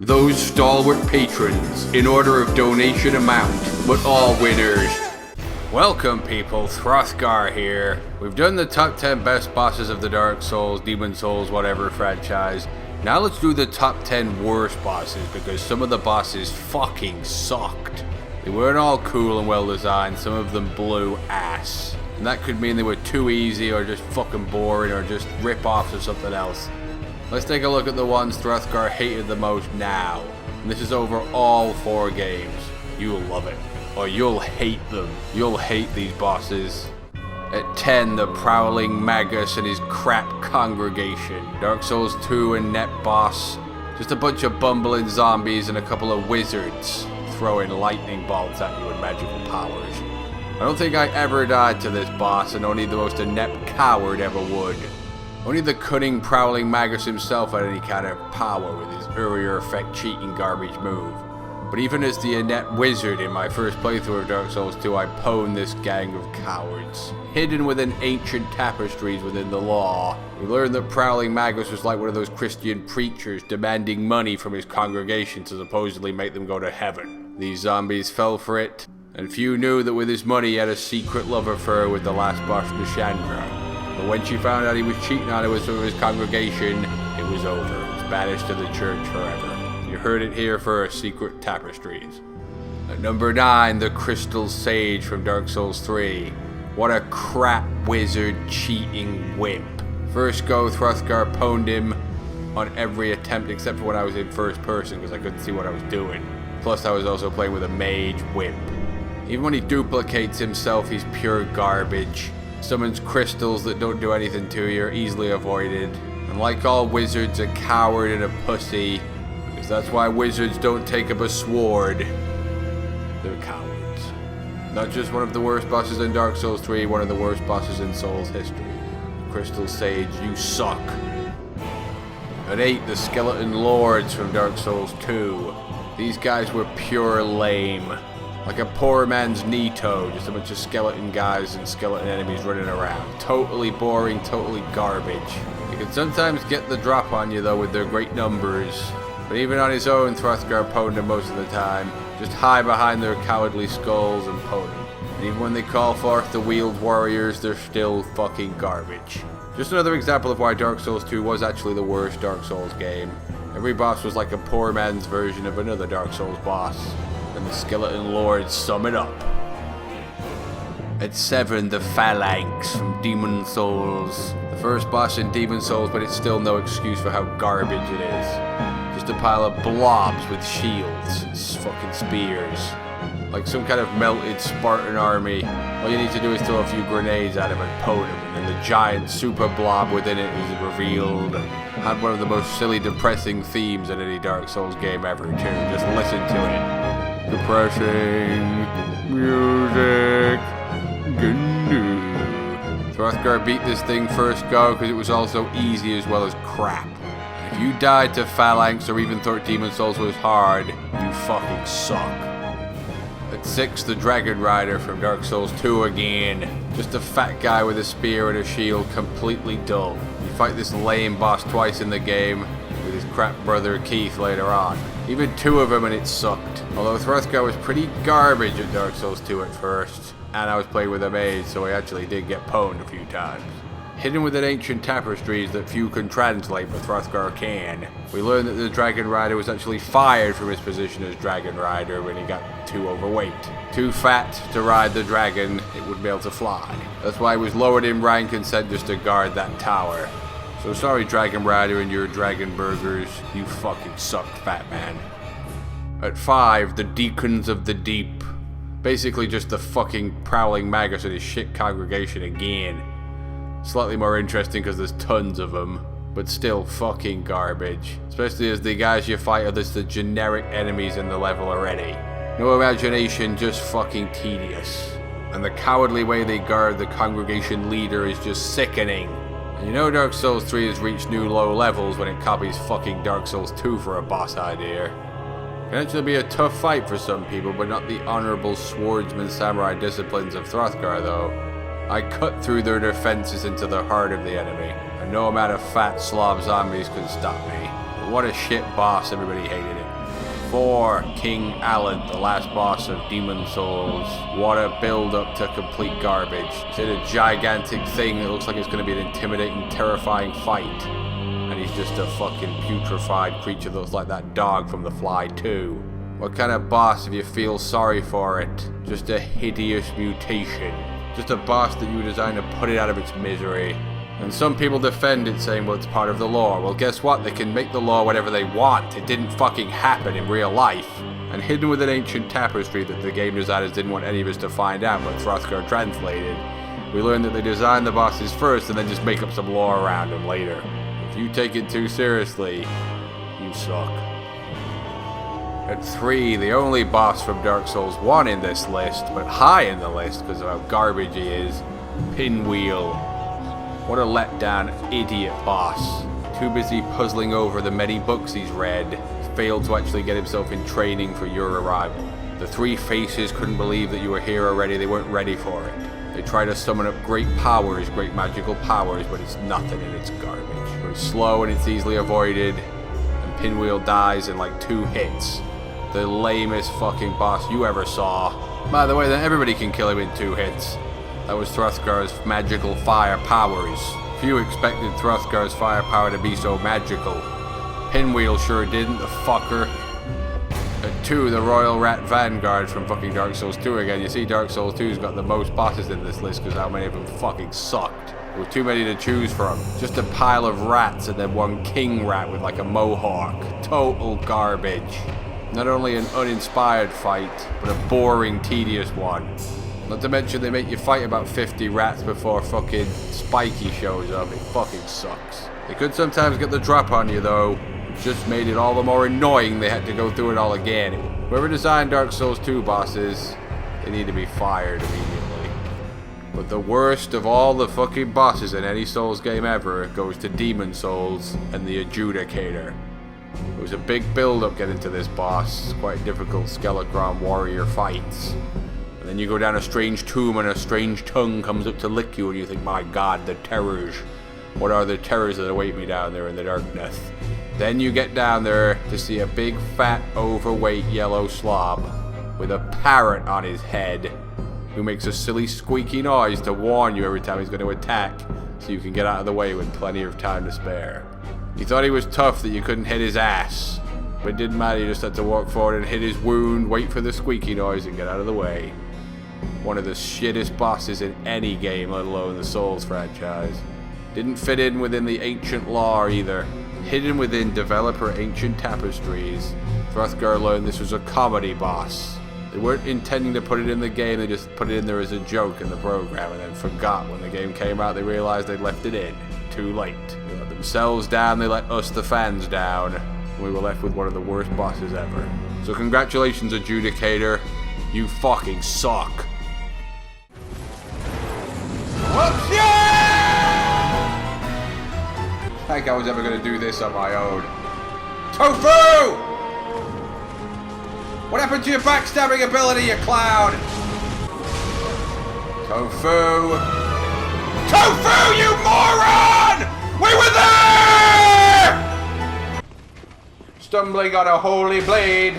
Those stalwart patrons, in order of donation amount, but all winners. Welcome people, Hrothgar here. We've done the top 10 best bosses of the Dark Souls, Demon Souls, whatever franchise. Now let's do the top 10 worst bosses, because some of the bosses fucking sucked. They weren't all cool and well designed, some of them blew ass. And that could mean they were too easy, or just fucking boring, or just rip-offs of something else. Let's take a look at the ones Hrothgar hated the most now. And this is over all 4 games. You'll love it. Or you'll hate them. You'll hate these bosses. At 10, the prowling magus and his crap congregation. Dark Souls 2 and net boss. Just a bunch of bumbling zombies and a couple of wizards throwing lightning bolts at you with magical powers. I don't think I ever died to this boss, and only the most inept coward ever would. Only the cunning prowling magus himself had any kind of power with his earlier effect cheating garbage move. But even as the inept wizard in my first playthrough of Dark Souls 2, I pwned this gang of cowards. Hidden within ancient tapestries within the law, we learned that prowling magus was like one of those Christian preachers demanding money from his congregation to supposedly make them go to heaven. These zombies fell for it, and few knew that with his money he had a secret love affair with the last boss Nishandra. But when she found out he was cheating on her with some of his congregation, it was over. It was banished to the church forever. You heard it here first, secret tapestries. At number 9, the Crystal Sage from Dark Souls 3. What a crap wizard cheating wimp. First go, Hrothgar pwned him on every attempt except for when I was in first person because I couldn't see what I was doing. Plus I was also playing with a mage wimp. Even when he duplicates himself, he's pure garbage. Summons crystals that don't do anything to you, are easily avoided. And like all wizards, a coward and a pussy. Because that's why wizards don't take up a sword. They're cowards. Not just one of the worst bosses in Dark Souls 3, one of the worst bosses in Souls history. Crystal Sage, you suck. At 8, the Skeleton Lords from Dark Souls 2. These guys were pure lame. Like a poor man's Nito, just a bunch of skeleton guys and skeleton enemies running around. Totally boring, totally garbage. They can sometimes get the drop on you though with their great numbers. But even on his own, Hrothgar pwned them most of the time. Just hide behind their cowardly skulls and pwn them. And even when they call forth the wheeled warriors, they're still fucking garbage. Just another example of why Dark Souls 2 was actually the worst Dark Souls game. Every boss was like a poor man's version of another Dark Souls boss. And the Skeleton Lords sum it up. At 7, the Phalanx from Demon Souls. The first boss in Demon Souls, but it's still no excuse for how garbage it is. Just a pile of blobs with shields and fucking spears. Like some kind of melted Spartan army. All you need to do is throw a few grenades at him and pwn him, and then the giant super blob within it is revealed. Had one of the most silly, depressing themes in any Dark Souls game ever, too. Just listen to it. Depressing music. Hrothgar beat this thing first go because it was also easy as well as crap. If you died to Phalanx or even thought Demon Souls was hard, you fucking suck. At 6, the Dragon Rider from Dark Souls 2 again. Just a fat guy with a spear and a shield, completely dull. You fight this lame boss twice in the game, with his crap brother Keith later on. Even 2 of them and it sucked. Although Hrothgar was pretty garbage at Dark Souls 2 at first. And I was playing with a mage, so I actually did get pwned a few times. Hidden within ancient tapestries that few can translate, but Hrothgar can. We learned that the Dragon Rider was actually fired from his position as Dragon Rider when he got too overweight. Too fat to ride the dragon, it wouldn't be able to fly. That's why he was lowered in rank and sent just to guard that tower. So sorry Dragon Rider and your dragon burgers, you fucking suck, fat man. At 5, the Deacons of the Deep. Basically just the fucking prowling magus and his shit congregation again. Slightly more interesting because there's tons of them, but still fucking garbage. Especially as the guys you fight are just the generic enemies in the level already. No imagination, just fucking tedious. And the cowardly way they guard the congregation leader is just sickening. And you know Dark Souls 3 has reached new low levels when it copies fucking Dark Souls 2 for a boss idea. It can actually be a tough fight for some people, but not the honorable swordsman samurai disciplines of Hrothgar though. I cut through their defenses into the heart of the enemy, and no amount of fat slob zombies could stop me. But what a shit boss, everybody hated it. for King Alan, the last boss of Demon Souls. What a build up to complete garbage. It's in a gigantic thing that looks like it's going to be an intimidating, terrifying fight. And he's just a fucking putrefied creature that looks like that dog from The Fly 2. What kind of boss if you feel sorry for it? Just a hideous mutation. Just a boss that you designed to put it out of its misery. And some people defend it saying, well, it's part of the lore. Well, guess what? They can make the lore whatever they want. It didn't fucking happen in real life. And hidden with an ancient tapestry that the game designers didn't want any of us to find out when Throthgar translated, we learned that they designed the bosses first and then just make up some lore around them later. If you take it too seriously, you suck. At 3, the only boss from Dark Souls 1 in this list, but high in the list because of how garbage he is, Pinwheel. What a letdown, idiot boss. Too busy puzzling over the many books he's read, failed to actually get himself in training for your arrival. The 3 faces couldn't believe that you were here already, they weren't ready for it. They try to summon up great powers, great magical powers, but it's nothing and it's garbage. It's slow and it's easily avoided, and Pinwheel dies in like 2 hits. The lamest fucking boss you ever saw. By the way, then everybody can kill him in 2 hits. That was Throthgar's magical fire powers. Few expected Throthgar's fire power to be so magical. Pinwheel sure didn't, the fucker. At 2, the Royal Rat Vanguard from fucking Dark Souls 2 again. You see, Dark Souls 2's got the most bosses in this list because how many of them fucking sucked. There were too many to choose from. Just a pile of rats and then one king rat with like a mohawk. Total garbage. Not only an uninspired fight, but a boring, tedious one. Not to mention they make you fight about 50 rats before fucking Spiky shows up. It fucking sucks. They could sometimes get the drop on you though. It just made it all the more annoying they had to go through it all again. Whoever designed Dark Souls 2 bosses, they need to be fired immediately. But the worst of all the fucking bosses in any Souls game ever goes to Demon Souls and the Adjudicator. It was a big build-up getting to this boss. Quite difficult Skelecron warrior fights. And then you go down a strange tomb and a strange tongue comes up to lick you and you think, my god, the terrors. What are the terrors that await me down there in the darkness? Then you get down there to see a big, fat, overweight yellow slob with a parrot on his head who makes a silly squeaky noise to warn you every time he's going to attack so you can get out of the way with plenty of time to spare. He thought he was tough that you couldn't hit his ass, but it didn't matter, you just had to walk forward and hit his wound, wait for the squeaky noise and get out of the way. One of the shittest bosses in any game, let alone the Souls franchise. Didn't fit in within the ancient lore either. Hidden within developer ancient tapestries, Throthgar learned this was a comedy boss. They weren't intending to put it in the game, they just put it in there as a joke in the program and then forgot when the game came out they realized they'd left it in. Too late. They let themselves down, they let us the fans down, and we were left with one of the worst bosses ever. So congratulations, Adjudicator. You fucking suck. Whoops, yeah! I think I was ever going to do this on my own. Tofu! What happened to your backstabbing ability, you clown? Tofu! Tofu, you moron! We were there! Stumbling on a holy blade.